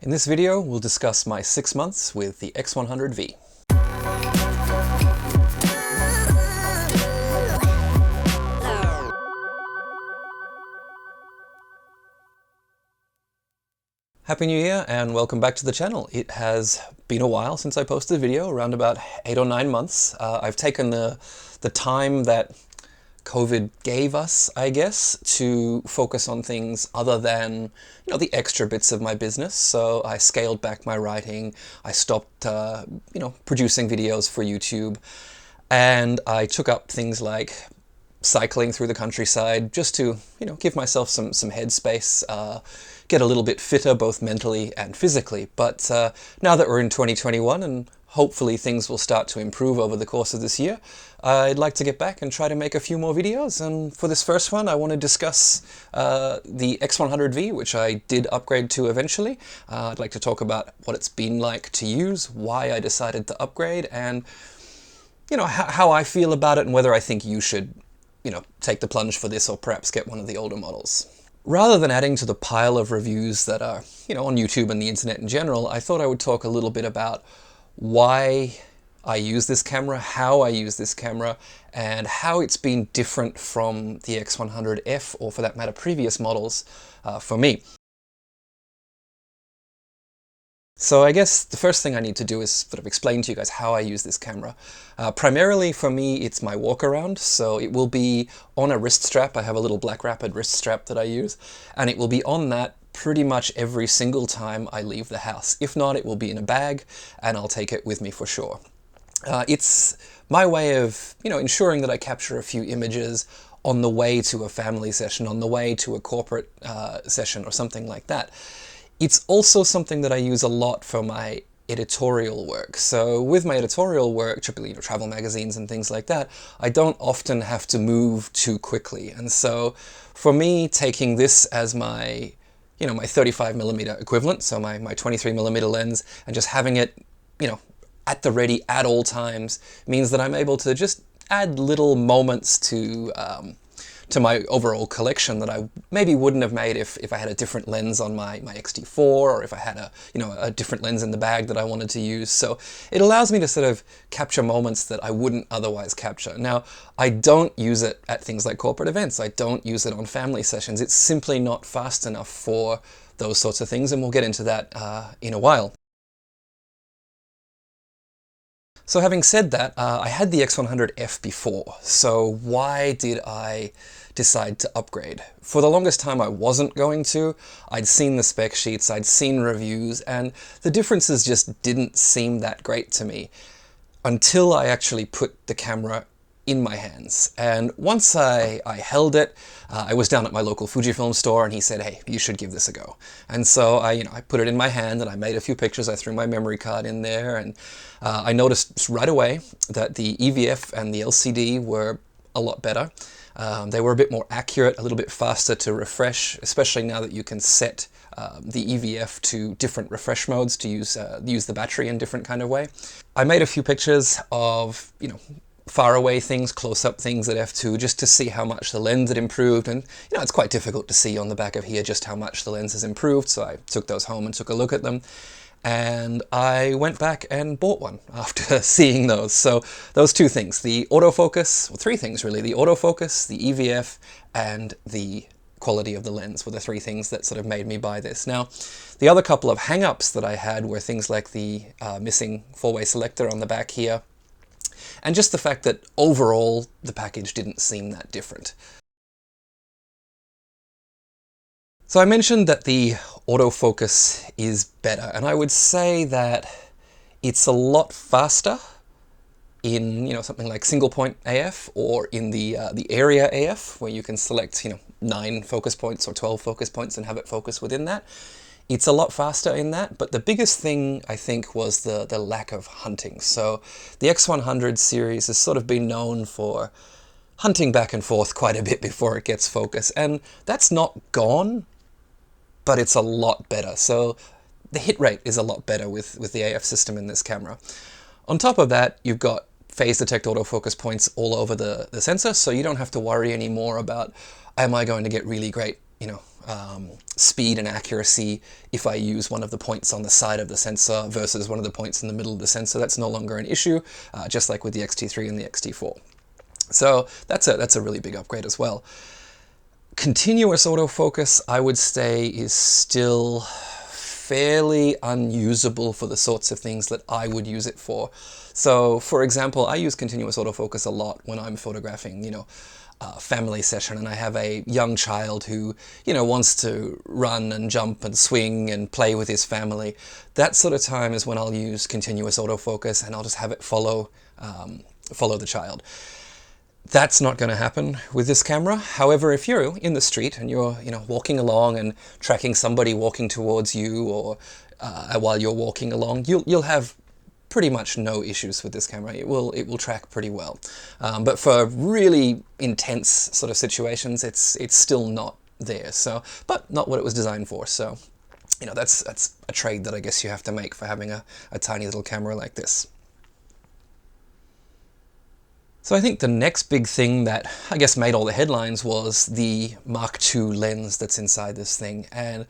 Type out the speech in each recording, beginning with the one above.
In this video, we'll discuss my 6 months with the X100V. Happy New Year and welcome back to the channel. It has been a while since I posted a video, around about 8 or 9 months. I've taken the time that COVID gave us, I guess, to focus on things other than, the extra bits of my business. So I scaled back my writing, I stopped, producing videos for YouTube, and I took up things like cycling through the countryside just to, give myself some headspace, get a little bit fitter both mentally and physically. But now that we're in 2021 and hopefully things will start to improve over the course of this year, I'd like to get back and try to make a few more videos. And for this first one, I want to discuss the X100V, which I did upgrade to eventually. I'd like to talk about what it's been like to use, why I decided to upgrade, and how I feel about it and whether I think you should take the plunge for this or perhaps get one of the older models. Rather than adding to the pile of reviews that are, on YouTube and the internet in general, I thought I would talk a little bit about why I use this camera, how I use this camera, and how it's been different from the X100F, or for that matter, previous models for me. So I guess the first thing I need to do is sort of explain to you guys how I use this camera. Primarily for me, it's my walk around, so it will be on a wrist strap. I have a little Black Rapid wrist strap that I use, and it will be on that pretty much every single time I leave the house. If not, it will be in a bag, and I'll take it with me for sure. It's my way of, ensuring that I capture a few images on the way to a family session, on the way to a corporate session or something like that. It's also something that I use a lot for my editorial work. So with my editorial work, typically travel magazines and things like that, I don't often have to move too quickly. And so for me, taking this as my, my 35mm equivalent, so my 23mm lens, and just having it, at the ready at all times, means that I'm able to just add little moments to my overall collection that I maybe wouldn't have made if I had a different lens on my X-T4, or if I had a different lens in the bag that I wanted to use. So it allows me to sort of capture moments that I wouldn't otherwise capture. Now, I don't use it at things like corporate events. I don't use it on family sessions. It's simply not fast enough for those sorts of things, and we'll get into that in a while. So having said that, I had the X100F before, so why did I decide to upgrade? For the longest time I wasn't going to. I'd seen the spec sheets, I'd seen reviews, and the differences just didn't seem that great to me until I actually put the camera in my hands. And once I held it, I was down at my local Fujifilm store and he said, hey, you should give this a go. And so I put it in my hand and I made a few pictures. I threw my memory card in there, and I noticed right away that the EVF and the LCD were a lot better. They were a bit more accurate, a little bit faster to refresh, especially now that you can set the EVF to different refresh modes to use the battery in a different kind of way. I made a few pictures of, far away things, close-up things at f2, just to see how much the lens had improved. And it's quite difficult to see on the back of here just how much the lens has improved, so I took those home and took a look at them. And I went back and bought one after seeing those. So those two things, the autofocus, well, three things really, the autofocus, the EVF, and the quality of the lens were the three things that sort of made me buy this. Now, the other couple of hang-ups that I had were things like the missing 4-way selector on the back here, and just the fact that overall the package didn't seem that different. So I mentioned that the autofocus is better, and I would say that it's a lot faster in something like single point AF, or in the area AF, where you can select 9 focus points or 12 focus points and have it focus within that. It's a lot faster in that, but the biggest thing I think was the lack of hunting. So the X100 series has sort of been known for hunting back and forth quite a bit before it gets focus, and that's not gone, but it's a lot better. So the hit rate is a lot better with the AF system in this camera. On top of that, you've got phase detect autofocus points all over the sensor, so you don't have to worry anymore about, am I going to get really great speed and accuracy if I use one of the points on the side of the sensor versus one of the points in the middle of the sensor. That's no longer an issue, just like with the X-T3 and the X-T4. So that's a really big upgrade as well. Continuous autofocus, I would say, is still fairly unusable for the sorts of things that I would use it for. So, for example, I use continuous autofocus a lot when I'm photographing, family session, and I have a young child who, wants to run and jump and swing and play with his family. That sort of time is when I'll use continuous autofocus, and I'll just have it follow the child. That's not going to happen with this camera. However, if you're in the street and you're, walking along and tracking somebody walking towards you, or while you're walking along, you'll have pretty much no issues with this camera. It will track pretty well. But for really intense sort of situations, it's still not there. So, but not what it was designed for. So, that's a trade that I guess you have to make for having a tiny little camera like this. So I think the next big thing that I guess made all the headlines was the Mark II lens that's inside this thing. And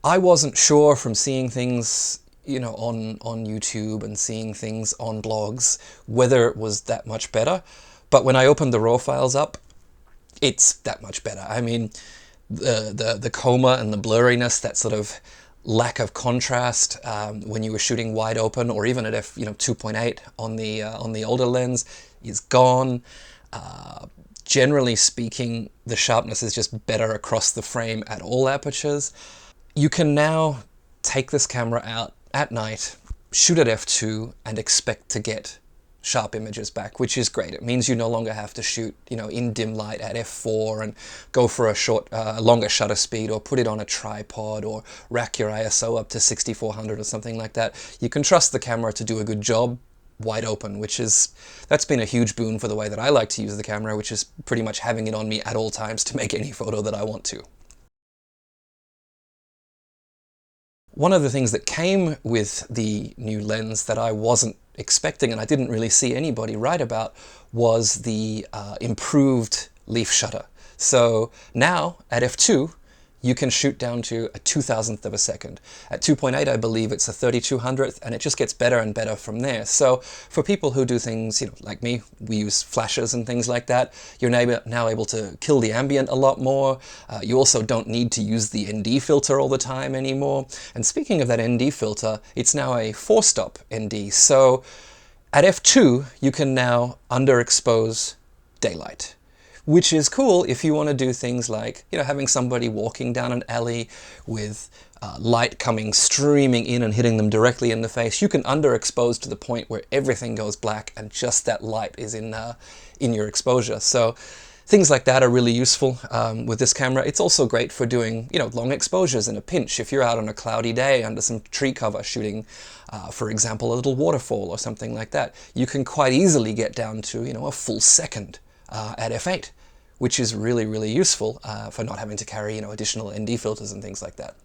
I wasn't sure from seeing things, on YouTube and seeing things on blogs, whether it was that much better. But when I opened the RAW files up, it's that much better. I mean, the coma and the blurriness, that sort of lack of contrast when you were shooting wide open, or even at f 2.8 on the older lens, is gone. Generally speaking, the sharpness is just better across the frame at all apertures. You can now take this camera out at night, shoot at f2, and expect to get sharp images back, which is great. It means you no longer have to shoot, in dim light at f4 and go for a longer shutter speed, or put it on a tripod, or rack your ISO up to 6400 or something like that. You can trust the camera to do a good job wide open, that's been a huge boon for the way that I like to use the camera, which is pretty much having it on me at all times to make any photo that I want to. One of the things that came with the new lens that I wasn't expecting, and I didn't really see anybody write about, was the improved leaf shutter. So now at f2, you can shoot down to a 2,000th of a second. At 2.8, I believe it's a 3200th, and it just gets better and better from there. So for people who do things, like me, we use flashes and things like that, you're now able to kill the ambient a lot more. You also don't need to use the ND filter all the time anymore. And speaking of that ND filter, it's now a 4-stop ND. So at f2, you can now underexpose daylight, which is cool if you want to do things like, having somebody walking down an alley with light coming streaming in and hitting them directly in the face. You can underexpose to the point where everything goes black and just that light is in your exposure. So things like that are really useful with this camera. It's also great for doing, long exposures in a pinch. If you're out on a cloudy day under some tree cover shooting, for example, a little waterfall or something like that, you can quite easily get down to, a full second at f8, which is really, really useful for not having to carry, additional ND filters and things like that.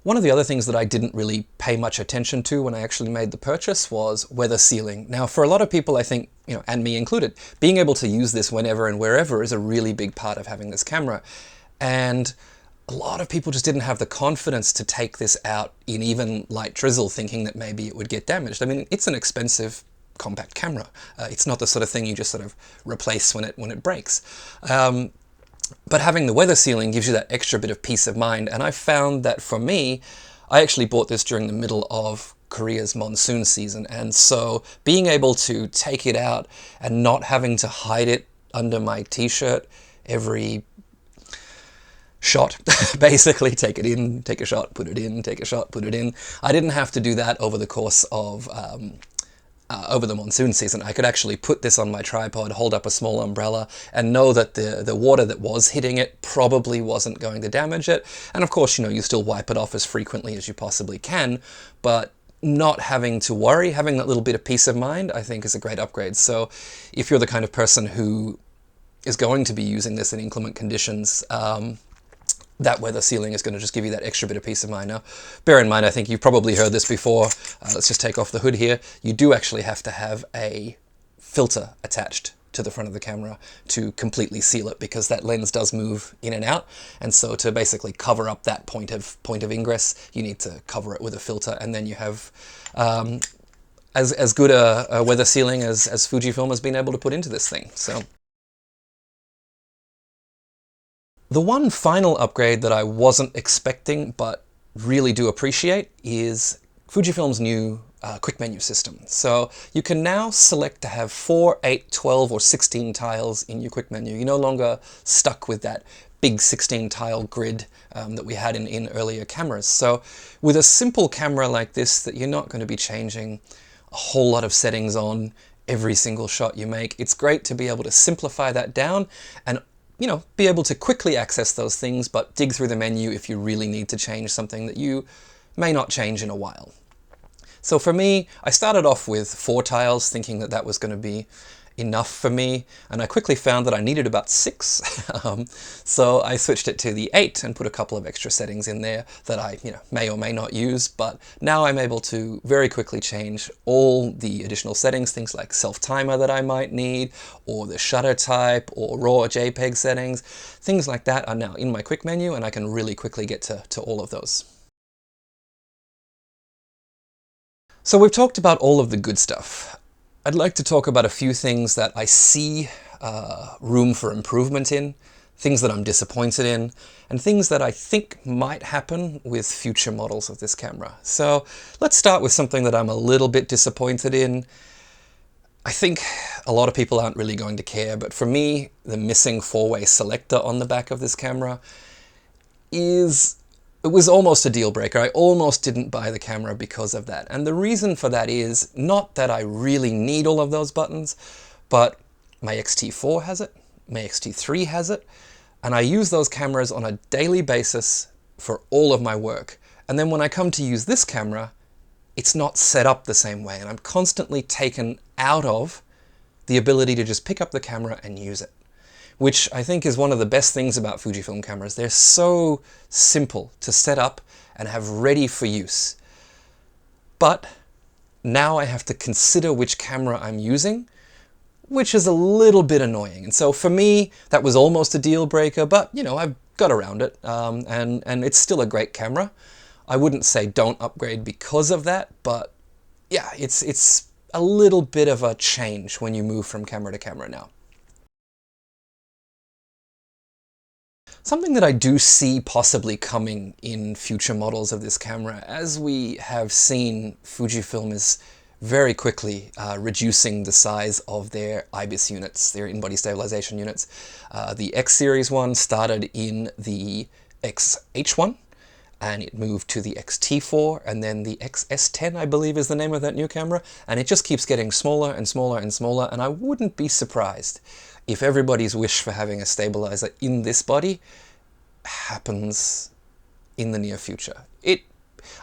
One of the other things that I didn't really pay much attention to when I actually made the purchase was weather sealing. Now, for a lot of people, I think, and me included, being able to use this whenever and wherever is a really big part of having this camera. And a lot of people just didn't have the confidence to take this out in even light drizzle, thinking that maybe it would get damaged. I mean, it's an expensive compact camera. It's not the sort of thing you just sort of replace when it breaks. But having the weather sealing gives you that extra bit of peace of mind. And I found that for me, I actually bought this during the middle of Korea's monsoon season. And so being able to take it out and not having to hide it under my t-shirt every shot, basically take it in, take a shot, put it in, take a shot, put it in. I didn't have to do that over the course of over the monsoon season. I could actually put this on my tripod, hold up a small umbrella, and know that the water that was hitting it probably wasn't going to damage it. And of course, you still wipe it off as frequently as you possibly can, but not having to worry, having that little bit of peace of mind, I think is a great upgrade. So if you're the kind of person who is going to be using this in inclement conditions, that weather sealing is going to just give you that extra bit of peace of mind. Now, bear in mind, I think you've probably heard this before. Let's just take off the hood here. You do actually have to have a filter attached to the front of the camera to completely seal it, because that lens does move in and out. And so to basically cover up that point of ingress, you need to cover it with a filter, and then you have as good a weather sealing as Fujifilm has been able to put into this thing. So the one final upgrade that I wasn't expecting but really do appreciate is Fujifilm's new quick menu system. So you can now select to have 4, 8, 12 or 16 tiles in your quick menu. You're no longer stuck with that big 16 tile grid that we had in earlier cameras. So with a simple camera like this that you're not going to be changing a whole lot of settings on every single shot you make, it's great to be able to simplify that down and be able to quickly access those things, but dig through the menu if you really need to change something that you may not change in a while. So for me, I started off with 4 tiles, thinking that that was going to be enough for me, and I quickly found that I needed about 6. So I switched it to the 8 and put a couple of extra settings in there that I may or may not use, but now I'm able to very quickly change all the additional settings, things like self-timer that I might need, or the shutter type, or raw JPEG settings. Things like that are now in my quick menu, and I can really quickly get to all of those. So we've talked about all of the good stuff. I'd like to talk about a few things that I see room for improvement in, things that I'm disappointed in, and things that I think might happen with future models of this camera. So let's start with something that I'm a little bit disappointed in. I think a lot of people aren't really going to care, but for me, the missing 4-way selector on the back of this camera it was almost a deal breaker. I almost didn't buy the camera because of that. And the reason for that is not that I really need all of those buttons, but my X-T4 has it, my X-T3 has it, and I use those cameras on a daily basis for all of my work. And then when I come to use this camera, it's not set up the same way, and I'm constantly taken out of the ability to just pick up the camera and use it, which I think is one of the best things about Fujifilm cameras. They're so simple to set up and have ready for use. But now I have to consider which camera I'm using, which is a little bit annoying. And so for me, that was almost a deal breaker, but I've got around it, and it's still a great camera. I wouldn't say don't upgrade because of that, but yeah, it's a little bit of a change when you move from camera to camera now. Something that I do see possibly coming in future models of this camera, as we have seen, Fujifilm is very quickly reducing the size of their IBIS units, their in-body stabilization units. The X series one started in the XH1, and it moved to the X-T4, and then the XS10, I believe is the name of that new camera, and it just keeps getting smaller and smaller and smaller, and I wouldn't be surprised if everybody's wish for having a stabilizer in this body happens in the near future.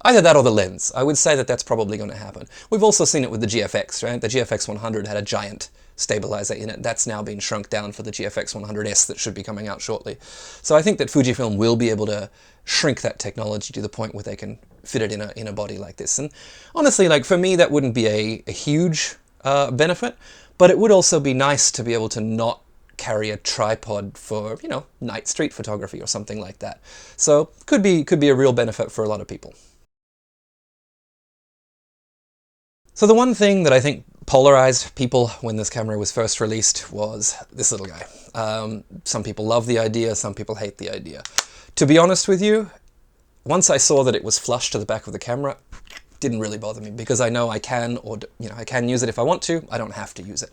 Either that or the lens. I would say that that's probably going to happen. We've also seen it with the GFX, right? The GFX 100 had a giant stabilizer in it. That's now been shrunk down for the GFX 100S that should be coming out shortly. So I think that Fujifilm will be able to shrink that technology to the point where they can fit it in a body like this. And honestly, like for me, that wouldn't be a huge benefit, but it would also be nice to be able to not carry a tripod for, night street photography or something like that. So could be a real benefit for a lot of people. So the one thing that I think polarized people when this camera was first released was this little guy. Some people love the idea, some people hate the idea. To be honest with you, once I saw that it was flush to the back of the camera, it didn't really bother me, because I know I can, or I can use it if I want to. I don't have to use it.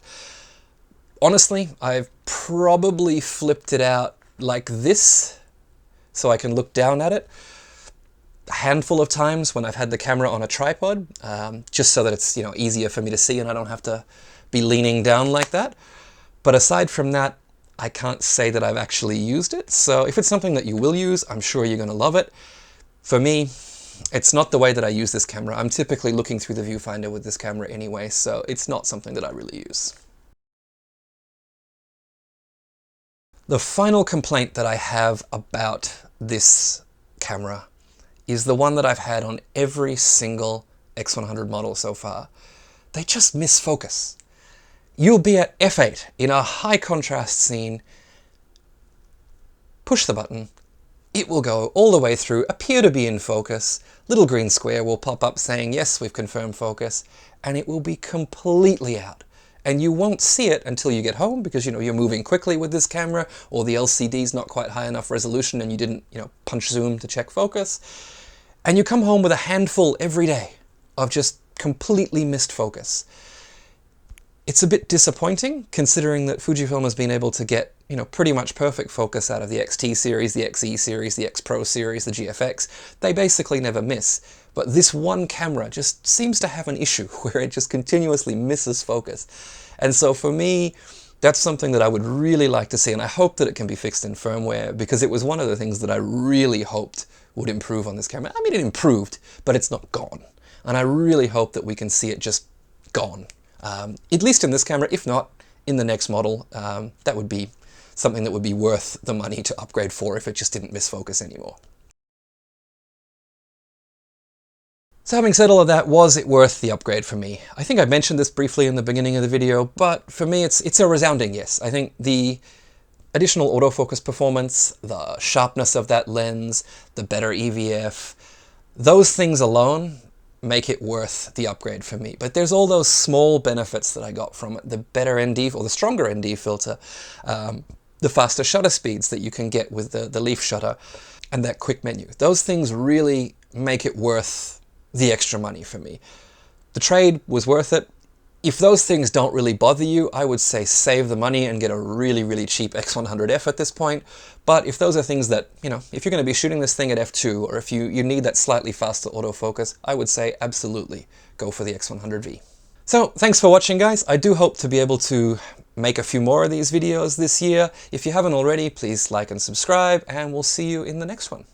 Honestly, I've probably flipped it out like this so I can look down at it a handful of times when I've had the camera on a tripod, just so that it's easier for me to see and I don't have to be leaning down like that. But aside from that, I can't say that I've actually used it. So if it's something that you will use, I'm sure you're going to love it. For me, it's not the way that I use this camera. I'm typically looking through the viewfinder with this camera anyway, so it's not something that I really use. The final complaint that I have about this camera is the one that I've had on every single X100 model so far. They just miss focus. You'll be at f8 in a high contrast scene, push the button, it will go all the way through, appear to be in focus, little green square will pop up saying, yes, we've confirmed focus, and it will be completely out. And you won't see it until you get home because, you're moving quickly with this camera, or the LCD's not quite high enough resolution and you didn't, punch zoom to check focus. And you come home with a handful every day of just completely missed focus. It's a bit disappointing considering that Fujifilm has been able to get, pretty much perfect focus out of the XT series, the XE series, the X Pro series, the GFX. They basically never miss. But this one camera just seems to have an issue where it just continuously misses focus. And so for me, that's something that I would really like to see, and I hope that it can be fixed in firmware, because it was one of the things that I really hoped would improve on this camera. I mean, it improved, but it's not gone. And I really hope that we can see it just gone. At least in this camera, if not in the next model. That would be something that would be worth the money to upgrade for if it just didn't miss focus anymore. So having said all of that, was it worth the upgrade for me? I think I mentioned this briefly in the beginning of the video, but for me it's a resounding yes. I think the additional autofocus performance, the sharpness of that lens, the better EVF, those things alone make it worth the upgrade for me. But there's all those small benefits that I got from it. The better ND, or the stronger ND filter, the faster shutter speeds that you can get with the leaf shutter, and that quick menu. Those things really make it worth the extra money for me. The trade was worth it. If those things don't really bother you, I would say save the money and get a really, really cheap X100F at this point. But if those are things that, if you're going to be shooting this thing at f2, or if you need that slightly faster autofocus, I would say absolutely go for the X100V. So thanks for watching, guys. I do hope to be able to make a few more of these videos this year. If you haven't already, please like and subscribe, and we'll see you in the next one.